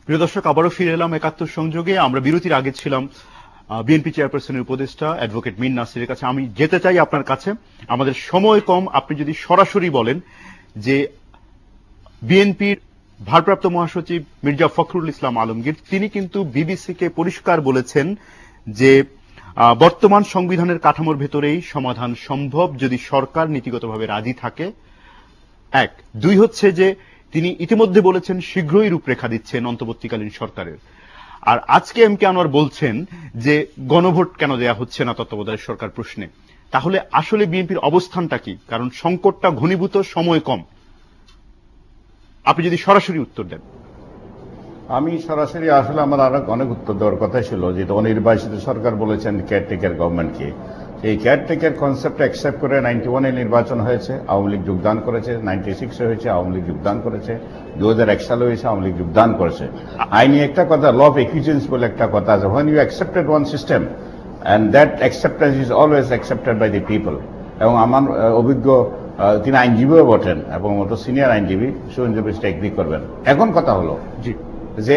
প্রিয় দর্শক, আবারও ফিরে এলাম একাত্তর সংযোগে। আমরা বিরতির আগে ছিলাম বিএনপি চেয়ারপারসনের উপদেষ্টা অ্যাডভোকেট মীর নাসিরের কাছে। আমি যেতে চাই আপনার কাছে, আমাদের সময় কম, আপনি যদি সরাসরি বলেন যে বিএনপির ভারপ্রাপ্ত মহাসচিব মির্জা ফখরুল ইসলাম আলমগীর তিনি কিন্তু বিবিসিকে পরিষ্কার বলেছেন যে বর্তমান সংবিধানের কাঠামোর ভেতরেই সমাধান সম্ভব যদি সরকার নীতিগতভাবে রাজি থাকে। এক, দুই হচ্ছে যে তিনি ইতিমধ্যে বলেছেন শীঘ্রই রূপরেখা দিচ্ছেন অন্তর্বর্তীকালীন সরকারের। আর আজকে এম কে আনোয়ার বলছেন যে গণভোট কেন দেয়া হচ্ছে না তত্ত্বাবধায়ক সরকার প্রশ্নে। তাহলে আসলে বিএনপির অবস্থানটা কি? কারণ সংকটটা ঘনীভূত, সময় কম। আপনি যদি সরাসরি উত্তর দেন। আমি সরাসরি আসলে আমার আরো অনেক উত্তর দেওয়ার কথা ছিল, যে অনির্বাচিত সরকার বলেছেন কেয়ারটেকার গভর্নমেন্টকে। এই কেয়ারটেকার কনসেপ্ট অ্যাকসেপ্ট করে 91-এ নির্বাচন হয়েছে, আওয়ামী লীগ যোগদান করেছে, 96-এ হয়েছে, আওয়ামী লীগ যোগদান করেছে, 2001 সালে হয়েছে, আওয়ামী লীগ যোগদান করেছে। আইনি একটা কথা, ল অফ একুইজেন্স বলে একটা কথা আছে, when you accepted one system and that acceptance is always accepted by the people। এবং আমার অভিজ্ঞ তিনি আইনজীবীও বটেন এবং মতো সিনিয়র আইনজীবী সুরেন্দ্র মিশ্র এগ্রি করবেন। এখন কথা হলো যে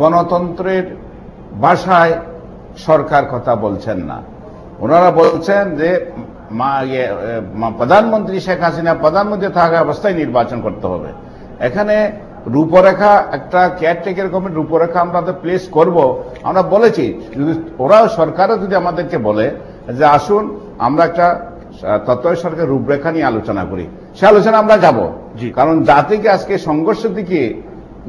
গণতন্ত্রের ভাষায় সরকার কথা বলছেন না, ওনারা বলছেন যে প্রধানমন্ত্রী শেখ হাসিনা প্রধানমন্ত্রী থাকা অবস্থায় নির্বাচন করতে হবে। এখানে রূপরেখা, একটা কেয়ারটেকার গভর্নমেন্ট রূপরেখা আমরা প্লেস করব, আমরা বলেছি। যদি ওরাও সরকারও যদি আমাদেরকে বলে যে আসুন আমরা একটা তত্ত্বাবধায়ক সরকার রূপরেখা নিয়ে আলোচনা করি, সে আলোচনা আমরা যাব। কারণ জাতিকে আজকে সংঘর্ষের দিকে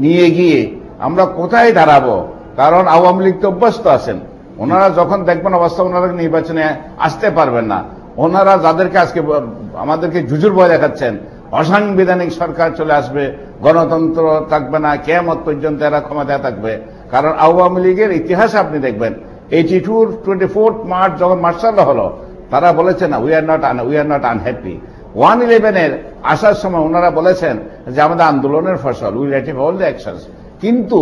নিয়ে গিয়ে আমরা কোথায় দাঁড়াবো? কারণ আওয়ামী লীগ তো অভ্যস্ত আছেন, ওনারা যখন দেখবেন অবস্থা ওনারা নির্বাচনে আসতে পারবেন না, ওনারা যাদেরকে আজকে আমাদেরকে জুজুর ভয় দেখাচ্ছেন অসাংবিধানিক সরকার চলে আসবে, গণতন্ত্র থাকবে না, কিয়ামত পর্যন্ত এরা ক্ষমতায় থাকবে। কারণ আওয়ামী লীগের ইতিহাসে আপনি দেখবেন 82-র 24 মার্চ যখন মার্শাল হলো, তারা বলেছে না উই আর নট আনহ্যাপি। 1/11-এর আসার সময় ওনারা বলেছেন যে আমাদের আন্দোলনের ফসল, we Retief all the actions. কিন্তু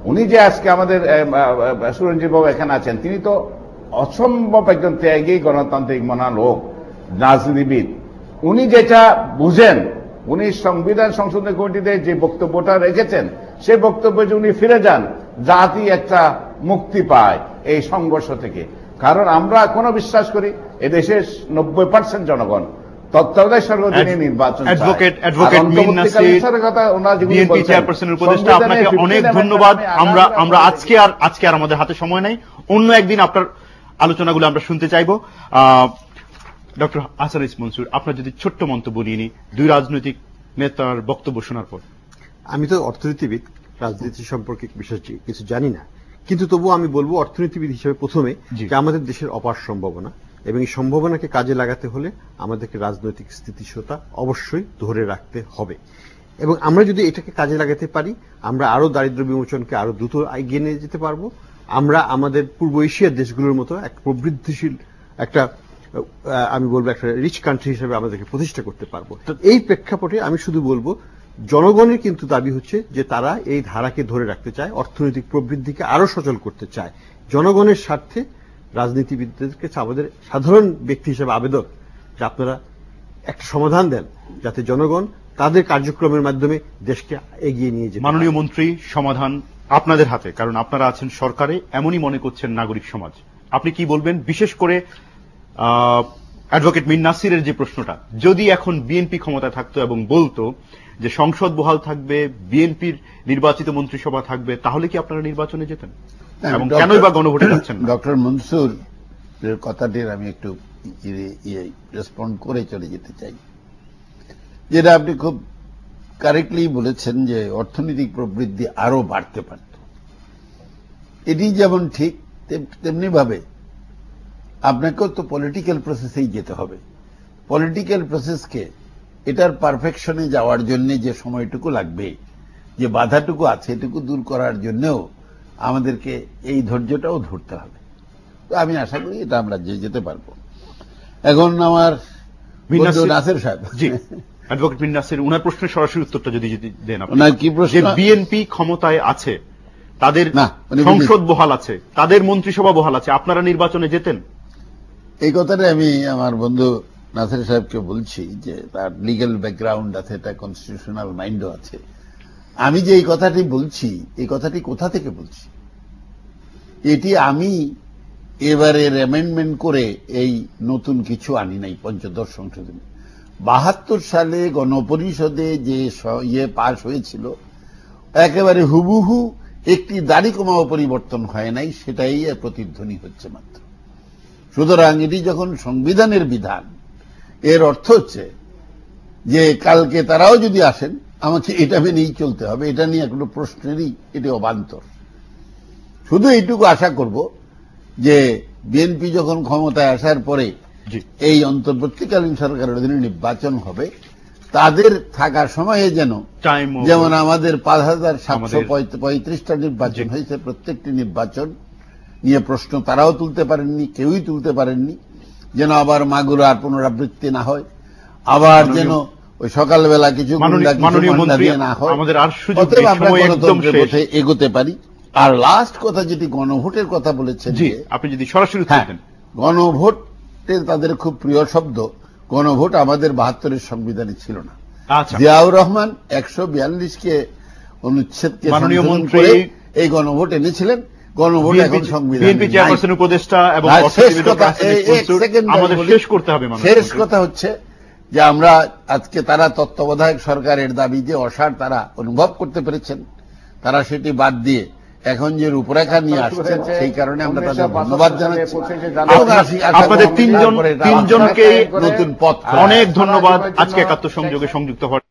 উনি যে আজকে আমাদের সুরঞ্জিত বাবু এখানে আছেন, তিনি তো অসম্ভব একজন ত্যাগী গণতান্ত্রিক মনা লোক, রাজনীতিবিদ। উনি যেটা বুঝেন, উনি সংবিধান সংশোধনী কমিটিতে যে বক্তব্যটা রেখেছেন, সেই বক্তব্যে যে উনি ফিরে যান, জাতি একটা মুক্তি পায় এই সংঘর্ষ থেকে। কারণ আমরা এখনো বিশ্বাস করি এদেশের 90% জনগণ তত্ত্বাবধায়ক সরকার নির্বাচন। অ্যাডভোকেট মীর নাসির, বিএনপি চেয়ারপারসনের উপদেষ্টা, আপনাকে অনেক ধন্যবাদ। আমরা আজকে আর আমাদের হাতে সময় নাই, অন্য একদিন আপনার আলোচনাগুলো আমরা শুনতে চাইব। ডক্টর আহসান মনসুর, আপনার যদি ছোট্ট মন্তব্য নিয়ে নি দুই রাজনৈতিক নেতার বক্তব্য শোনার পর। আমি তো অর্থনীতিবিদ, রাজনীতি সম্পর্কে বিশেষ কিছু জানি না, কিন্তু তবুও আমি বলবো অর্থনীতিবিদ হিসেবে প্রথমে যে আমাদের দেশের অপার সম্ভাবনা, এবং এই সম্ভাবনাকে কাজে লাগাতে হলে আমাদেরকে রাজনৈতিক স্থিতিশীলতা অবশ্যই ধরে রাখতে হবে। এবং আমরা যদি এটাকে কাজে লাগাতে পারি, আমরা আরো দারিদ্র্য বিমোচনকে আরো দ্রুত এগিয়ে নিয়ে যেতে পারবো। আমরা আমাদের পূর্ব এশিয়ার দেশগুলোর মতো এক প্রবৃদ্ধিশীল একটা, আমি বলবো একটা রিচ কান্ট্রি হিসেবে আমাদেরকে প্রতিষ্ঠা করতে পারবো। এই প্রেক্ষাপটে আমি শুধু বলবো জনগণের কিন্তু দাবি হচ্ছে যে তারা এই ধারাকে ধরে রাখতে চায়, অর্থনৈতিক প্রবৃদ্ধিকে আরো সচল করতে চায়। জনগণের স্বার্থে রাজনীতিবিদদেরকে আমাদের সাধারণ ব্যক্তি হিসেবে আবেদন যে আপনারা একটা সমাধান দেন, যাতে জনগণ তাদের কার্যক্রমের মাধ্যমে দেশকে এগিয়ে নিয়ে যায়। মাননীয় মন্ত্রী, সমাধান আপনাদের হাতে, কারণ আপনারা আছেন সরকারে, এমনই মনে করছেন নাগরিক সমাজ। আপনি কি বলবেন? বিশেষ করে অ্যাডভোকেট মীর নাসিরের যে প্রশ্নটা, যদি এখন বিএনপি ক্ষমতায় থাকতো এবং বলতো যে সংসদ বহাল থাকবে, বিএনপির নির্বাচিত মন্ত্রিসভা থাকবে, তাহলে কি আপনারা নির্বাচনে যেতেন? এবং কেনই বা গণভোটে যাচ্ছেন? ডক্টর মনসুর কথাটির আমি একটু রেসপন্ড করে চলে যেতে চাই। যেটা আপনি খুব কারেক্টলি বলেছেন যে অর্থনৈতিক প্রবৃদ্ধি আরো বাড়তে পারত, এটি যেমন ঠিক তেমনি ভাবে আপনাকেও তো পলিটিক্যাল প্রসেসেই যেতে হবে। পলিটিক্যাল প্রসেসকে এটার পারফেকশনে যাওয়ার জন্য যে সময়টুকু লাগবে, যে বাধাটুকু আছে, এটুকু দূর করার জন্যও আমাদেরকে এই ধৈর্যটাও ধরতে হবে। তো আমি আশা করি এটা আমরা যেতে পারবো। এখন আমার নাসির সাহেব, জি অ্যাডভোকেট মীর নাসির, ওনার প্রশ্নের সরাসরি উত্তরটা যদি দেন। ওনার কি প্রশ্ন? বিএনপি ক্ষমতায় আছে, তাদের সংসদ বহাল আছে, তাদের মন্ত্রিসভা বহাল আছে, আপনারা নির্বাচনে যেতেন? এই কথাটা আমি আমার বন্ধু নাসির সাহেবকে বলছি যে তার লিগ্যাল ব্যাকগ্রাউন্ড আছে, এটা কনস্টিটিউশনাল মাইন্ডও আছে। আমি যে এই কথাটি বলছি, এই কথাটি কোথা থেকে বলছি? এটি আমি এবারের অ্যামেন্ডমেন্ট করে এই নতুন কিছু আনি নাই পঞ্চদশ সংশোধনী। 72 সালে গণপরিষদে যে পাশ হয়েছিল একেবারে হুবহু একটি দাড়ি কমাও পরিবর্তন হয় নাই, সেটাই এর প্রতিধ্বনি হচ্ছে মাত্র। সুতরাং এটি যখন সংবিধানের বিধান, এর অর্থ হচ্ছে যে কালকে তারাও যদি আসেন আমাকে এটা মেনেই চলতে হবে, এটা নিয়ে কোনো প্রশ্নেরই এটি অবান্তর। শুধু এইটুকু আশা করব যে বিএনপি যখন ক্ষমতায় আসার পরে জি। এই অন্তর্বর্তীকালীন সরকারের অধীনে নির্বাচন হবে, তাদের থাকার সময়ে যেন টাইম যেমন আমাদের 5735টা নির্বাচন হয়েছে, প্রত্যেকটি নির্বাচন নিয়ে প্রশ্ন তারাও তুলতে পারেননি, কেউই তুলতে পারেননি, যেন আবার মাগুরার পুনরাবৃত্তি না হয়, আবার যেন ওই সকালবেলা কিছু মাননীয় মন্ত্রী দিয়ে না হয়, আমাদের আর সুযোগ অতএব নেই, আমরা সময় একদম গণতন্ত্রের শেষ। পথে এগোতে পারি। আর লাস্ট কথা যেটি গণভোটের কথা বলেছেন, জি, যে আপনি যদি সরাসরি উত্তর হ্যাঁ, দেন। গণভোটের তাদের খুব প্রিয় শব্দ। গণভোট আমাদের 72-এর সংবিধানে ছিল না। আচ্ছা, জিয়াউর রহমান 142কে অনুচ্ছেদকে মাননীয় সংশোধন মন্ত্রী করে এই গণভোট এনেছিলেন। গণভোট এখন সংবিধানে বিএনপি চেয়ারপারসন উপদেষ্টা এবং নাই। শেষ অর্থনীতি কথা, রাজনীতি এক মন্ত্রী, সেকেন্ড আমাদের বলি। শেষ করতে হবে মাননীয় শেষ মন্ত্রী। কথা হচ্ছে যে আমরা আজকে তারা তত্ত্বাবধায়ক সরকারের দাবি যে অসাড় তারা অনুভব করতে পেরেছেন, তারা সেটি বাদ দিয়ে এখন যে রূপরেখা নিয়ে আসছেন, সেই কারণে আমরা তাদের ধন্যবাদ জানাচ্ছি। এবং আপনাদের তিনজনকেই নতুন পথ অনেক ধন্যবাদ আজকে 71 সংযোগে সংযুক্ত হওয়ার